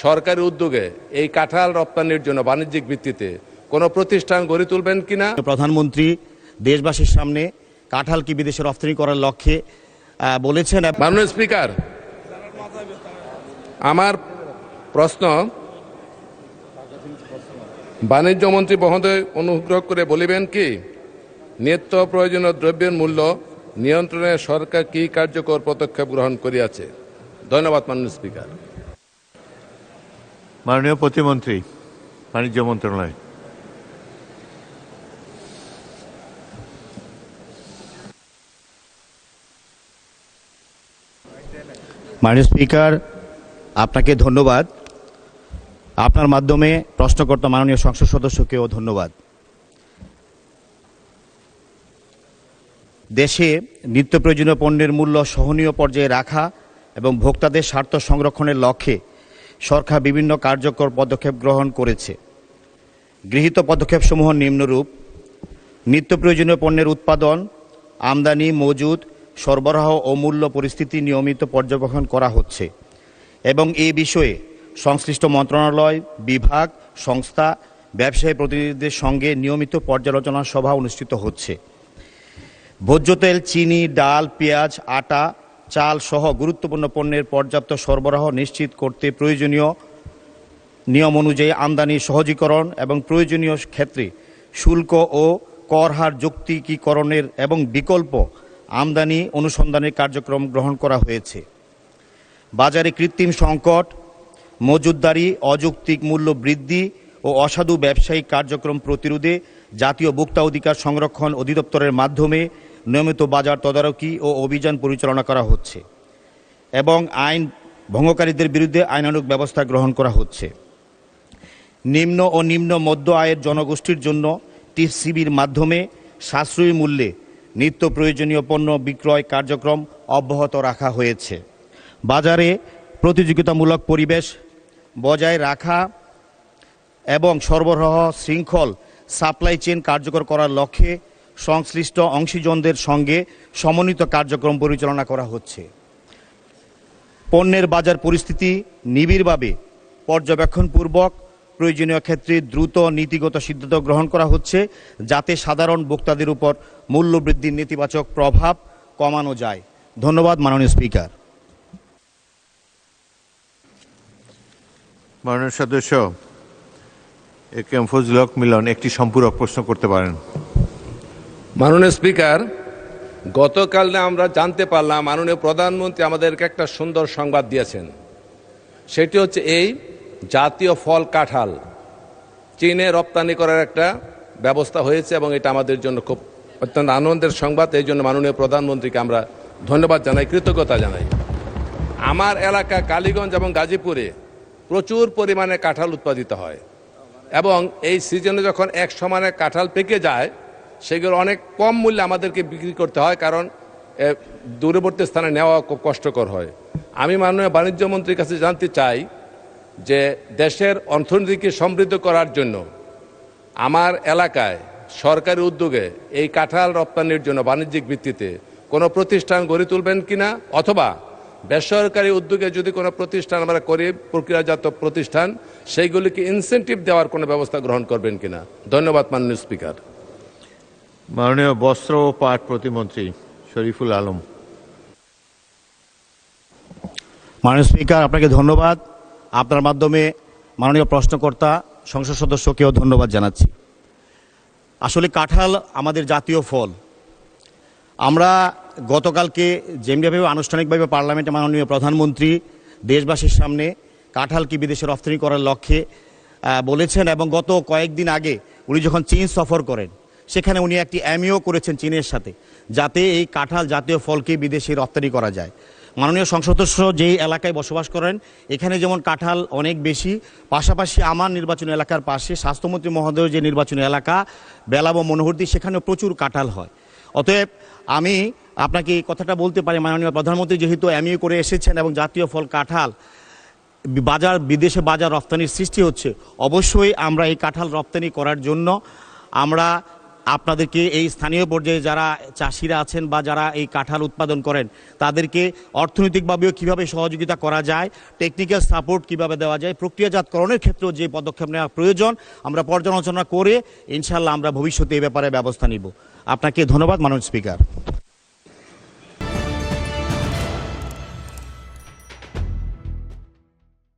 সরকারি উদ্যোগে এই কাঁঠাল রপ্তানির জন্য বাণিজ্যিক ভিত্তিতে কোনো প্রতিষ্ঠান গড়ে তুলবেন কিনা? প্রধানমন্ত্রী দেশবাসীর সামনে কাঁঠাল কি বিদেশে রপ্তানি করার লক্ষ্যে বলেছেন। মাননীয় স্পিকার, আমার প্রশ্ন, বাণিজ্য মন্ত্রী মহোদয় অনুগ্রহ করে বলিবেন কি নিত্য প্রয়োজনীয় দ্রব্যের মূল্য নিয়ন্ত্রণে সরকার কি কার্যকর পদক্ষেপ গ্রহণ করিয়াছে? ধন্যবাদ মাননীয় স্পিকার। মাননীয় প্রতিমন্ত্রী, বাণিজ্য মন্ত্রণালয়। মাননীয় স্পিকার, আপনাকে ধন্যবাদ। আপনার মাধ্যমে প্রশ্নকর্তা মাননীয় সংসদ সদস্যকেও ধন্যবাদ। দেশে নিত্য প্রয়োজনীয় পণ্যের মূল্য সহনীয় পর্যায়ে রাখা এবং ভোক্তাদের স্বার্থ সংরক্ষণের লক্ষ্যে সরকার বিভিন্ন কার্যকর পদক্ষেপ গ্রহণ করেছে। গৃহীত পদক্ষেপসমূহ নিম্নরূপ: নিত্য প্রয়োজনীয় পণ্যের উৎপাদন, আমদানি, মজুদ, সরবরাহ ও মূল্য পরিস্থিতি নিয়মিত পর্যবেক্ষণ করা হচ্ছে এবং এই বিষয়ে সংশ্লিষ্ট মন্ত্রণালয়, বিভাগ, সংস্থা, ব্যবসায়ী প্রতিনিধিদের সঙ্গে নিয়মিত পর্যালোচনা সভা অনুষ্ঠিত হচ্ছে। ভোজ্য তেল, চিনি, ডাল, পেঁয়াজ, আটা, চাল সহ গুরুত্বপূর্ণ পণ্যের পর্যাপ্ত সরবরাহ নিশ্চিত করতে প্রয়োজনীয় নিয়ম অনুযায়ী আমদানি সহজীকরণ এবং প্রয়োজনীয় ক্ষেত্রে শুল্ক ও কর হার যৌক্তিকীকরণের এবং বিকল্প আমদানি অনুসন্ধানের কার্যক্রম গ্রহণ করা হয়েছে। বাজারে কৃত্রিম সংকট, মজুতদারি, অযৌক্তিক মূল্য বৃদ্ধি ও অসাধু ব্যবসায়িক কার্যক্রম প্রতিরোধে জাতীয় ভোক্তা অধিকার সংরক্ষণ অধিদপ্তরের মাধ্যমে নিয়মিত বাজার তদারকি ও অভিযান পরিচালনা করা হচ্ছে এবং আইন ভঙ্গকারীদের বিরুদ্ধে আইনানুগ ব্যবস্থা গ্রহণ করা হচ্ছে। নিম্ন ও নিম্ন মধ্য আয়ের জনগোষ্ঠীর জন্য টিসিবির মাধ্যমে সাশ্রয়ী মূল্যে নিত্য প্রয়োজনীয় পণ্য বিক্রয় কার্যক্রম অব্যাহত রাখা হয়েছে। বাজারে প্রতিযোগিতামূলক পরিবেশ বজায় রাখা এবং সরবরাহ শৃঙ্খল সাপ্লাই চেইন কার্যকর করার লক্ষ্যে সংশ্লিষ্ট অংশীজনদের সঙ্গে সমন্বিত কার্যক্রম পরিচালনা করা হচ্ছে। পণ্যের বাজার পরিস্থিতি নিবিড়ভাবে পর্যবেক্ষণপূর্বক প্রয়োজনীয় ক্ষেত্রে দ্রুত নীতিগত সিদ্ধান্ত গ্রহণ করা হচ্ছে যাতে সাধারণ ভোক্তাদের উপর মূল্যবৃদ্ধির নেতিবাচক প্রভাব কমানো যায়। ধন্যবাদ মাননীয় স্পিকার। মাননীয় সদস্য এ কে এম ফজলুল হক মিলন একটি সম্পূরক প্রশ্ন করতে পারেন। মাননীয় স্পিকার, গতকাল আমরা জানতে পারলাম মাননীয় প্রধানমন্ত্রী আমাদেরকে একটা সুন্দর সংবাদ দিয়েছেন। সেটি হচ্ছে এই জাতীয় ফল কাঁঠাল চীনে রপ্তানি করার একটা ব্যবস্থা হয়েছে এবং এটা আমাদের জন্য খুব অত্যন্ত আনন্দের সংবাদ। এই জন্য মাননীয় প্রধানমন্ত্রীকে আমরা ধন্যবাদ জানাই, কৃতজ্ঞতা জানাই। আমার এলাকা কালীগঞ্জ এবং গাজীপুরে প্রচুর পরিমাণে কাঁঠাল উৎপাদিত হয় এবং এই সিজনে যখন এক সমানে কাঁঠাল পেকে যায় সেগুলো অনেক কম মূল্যে আমাদেরকে বিক্রি করতে হয়, কারণ দূরবর্তী স্থানে নেওয়া খুব কষ্টকর হয়। আমি মাননীয় বাণিজ্য মন্ত্রীর কাছে জানতে চাই যে দেশের অর্থনীতিকে সমৃদ্ধ করার জন্য আমার এলাকায় সরকারি উদ্যোগে এই কাঁঠাল রপ্তানির জন্য বাণিজ্যিক ভিত্তিতে কোনো প্রতিষ্ঠান গড়ে তুলবেন কিনা, অথবা বেসরকারি উদ্যোগে যদি কোনো প্রতিষ্ঠান আমরা করি, প্রক্রিয়াজাত প্রতিষ্ঠান, সেইগুলিকে ইনসেন্টিভ দেওয়ার কোনো ব্যবস্থা গ্রহণ করবেন কিনা? ধন্যবাদ মাননীয় স্পিকার। মাননীয় বস্ত্র ও পাট প্রতিমন্ত্রী শরীফুল আলম। মাননীয় স্পিকার, আপনাকে ধন্যবাদ। আপনার মাধ্যমে মাননীয় প্রশ্নকর্তা সংসদ সদস্যকেও ধন্যবাদ জানাচ্ছি। আসলে কাঁঠাল আমাদের জাতীয় ফল। আমরা গতকালকে যেমনিভাবে আনুষ্ঠানিকভাবে পার্লামেন্টে মাননীয় প্রধানমন্ত্রী দেশবাসীর সামনে কাঁঠাল কি বিদেশে রপ্তানি করার লক্ষ্যে বলেছেন এবং গত কয়েকদিন আগে উনি যখন চীন সফর করেন সেখানে উনি একটি এমইও করেছেন চীনের সাথে, যাতে এই কাঁঠাল জাতীয় ফলকে বিদেশে রপ্তানি করা যায়। মাননীয় সংসদ সদস্য যেই এলাকায় বসবাস করেন এখানে যেমন কাঁঠাল অনেক বেশি, পাশাপাশি আমার নির্বাচনী এলাকার পাশে স্বাস্থ্যমন্ত্রী মহোদয়ের যে নির্বাচনী এলাকা বেলাব মনোহরদী, সেখানেও প্রচুর কাঁঠাল হয়। অতএব আমি আপনাকে এই কথাটা বলতে পারি, মাননীয় প্রধানমন্ত্রী যেহেতু এমইও করে এসেছেন এবং জাতীয় ফল কাঁঠাল বিদেশে বাজার রপ্তানির সৃষ্টি হচ্ছে, অবশ্যই আমরা এই কাঁঠাল রপ্তানি করার জন্য আমরা আপনাদেরকে এই স্থানীয় পর্যায়ে যারা চাষিরা আছেন বা যারা এই কাঁঠাল উৎপাদন করেন তাদেরকে অর্থনৈতিকভাবেও কিভাবে সহযোগিতা করা যায়, টেকনিক্যাল সাপোর্ট কিভাবে দেওয়া যায়, প্রক্রিয়াজাতকরণের ক্ষেত্রেও যে পদক্ষেপ নেওয়া প্রয়োজন আমরা পর্যালোচনা করে ইনশাল্লাহ আমরা ভবিষ্যতে এই ব্যাপারে ব্যবস্থা নিব। আপনাকে ধন্যবাদ মাননীয় স্পিকার।